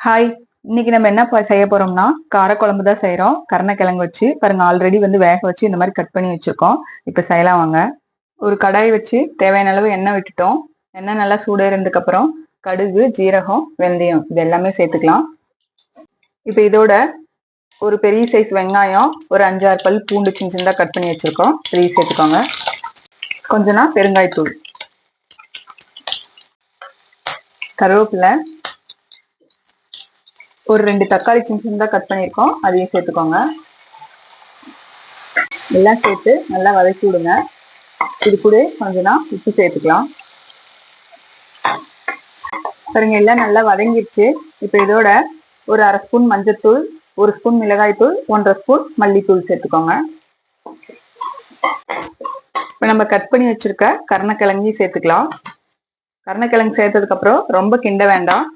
Hi. இன்னைக்கு நம்ம என்ன செய்ய போறோம்னா காரக்குழம்பு தான் செய்யறோம். கருணக்கிழங்கு வச்சு பாருங்க, ஆல்ரெடி வேக வச்சு இந்த மாதிரி கட் பண்ணி வச்சிருக்கோம். இப்ப செய்யலாம் வாங்க. ஒரு கடாய் வச்சு தேவையான அளவு எண்ணெய் விட்டுட்டோம். எண்ணெய் நல்லா சூடேறதுக்கு அப்புறம் கடுகு, ஜீரகம், வெந்தயம் இது எல்லாமே சேர்த்துக்கலாம். இப்ப இதோட ஒரு பெரிய சைஸ் வெங்காயம், ஒரு 5-6 பல் பூண்டு சின்ன சின்னதா கட் பண்ணி வச்சிருக்கோம். இதையும் சேர்த்துக்கோங்க. கொஞ்சமா பெருங்காயத்தூள், கருவேப்பிலை, ஒரு 2 தக்காளி சின்ன சின்னதா கட் பண்ணியிருக்கோம். அதையும் சேர்த்துக்கோங்க. எல்லாம் சேர்த்து நல்லா வதக்கி விடுங்க. இது கூட கொஞ்சம் உப்பு சேர்த்துக்கலாம். பாருங்க, எல்லாம் நல்லா வதங்கிடுச்சு. இப்ப இதோட ஒரு 1/2 ஸ்பூன் மஞ்சத்தூள், 1 ஸ்பூன் மிளகாய்த்தூள், 1/2 ஸ்பூன் மல்லித்தூள் சேர்த்துக்கோங்க. இப்ப நம்ம கட் பண்ணி வச்சிருக்க கருணக்கிழங்கையும் சேர்த்துக்கலாம். கருணக்கிழங்கு சேர்த்ததுக்கு அப்புறம் ரொம்ப கிண்ட வேண்டாம்.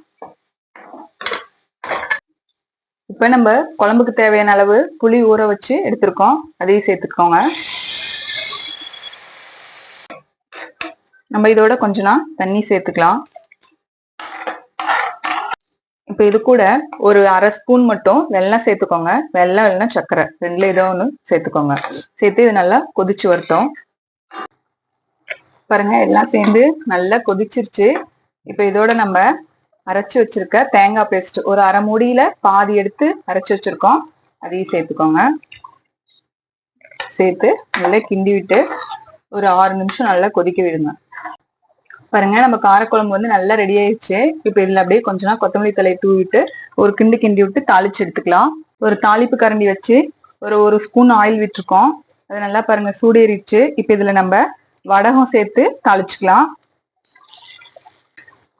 இப்ப நம்ம குழம்புக்கு தேவையான அளவு புளி ஊற வச்சு எடுத்திருக்கோம். அதையும் சேர்த்துக்கோங்க. நம்ம இதோட கொஞ்சம் தண்ணி சேர்த்துக்கலாம். இப்ப இது கூட ஒரு 1/2 ஸ்பூன் மட்டும் வெல்லம் சேர்த்துக்கோங்க. வெல்லம் இல்லைன்னா சர்க்கரை, ரெண்டுல ஏதோ ஒண்ணு சேர்த்துக்கோங்க. சேர்த்து இது நல்லா கொதிச்சு வரட்டும். பாருங்க, எல்லாம் சேர்ந்து நல்லா கொதிச்சிருச்சு. இப்ப இதோட நம்ம அரைச்சு வச்சிருக்க தேங்காய் பேஸ்ட் ஒரு 1/2 மூடியில பாதி எடுத்து அரைச்சு வச்சிருக்கோம். அதையும் சேர்த்துக்கோங்க. சேர்த்து நல்லா கிண்டி விட்டு ஒரு 6 நிமிஷம் நல்லா கொதிக்க விடுங்க. பாருங்க, நம்ம காரக்குழம்பு நல்லா ரெடி ஆயிடுச்சு. இப்ப இதுல அப்படியே கொஞ்சம் கொத்தமல்லி தலையை தூவிட்டு ஒரு கிண்டி கிண்டி விட்டு தாளிச்சு எடுத்துக்கலாம். ஒரு தாளிப்பு கரண்டி வச்சு ஒரு ஸ்பூன் ஆயில் விட்டுருக்கோம். அது நல்லா பாருங்க சூடேறிடுச்சு. இப்ப இதுல நம்ம வடகம் சேர்த்து தாளிச்சுக்கலாம்.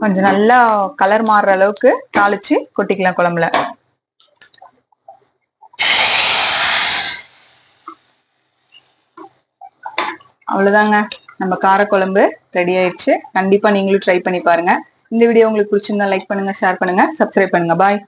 கொஞ்சம் நல்லா கலர் மாறுற அளவுக்கு தாளிச்சு கொட்டிக்கலாம் குழம்புல. அவ்வளவுதாங்க, நம்ம காரக்குழம்பு ரெடி ஆயிடுச்சு. கண்டிப்பா நீங்களும் ட்ரை பண்ணி பாருங்க. இந்த வீடியோ உங்களுக்கு பிடிச்சிருந்தா லைக் பண்ணுங்க, ஷேர் பண்ணுங்க, சப்ஸ்கிரைப் பண்ணுங்க. பாய்.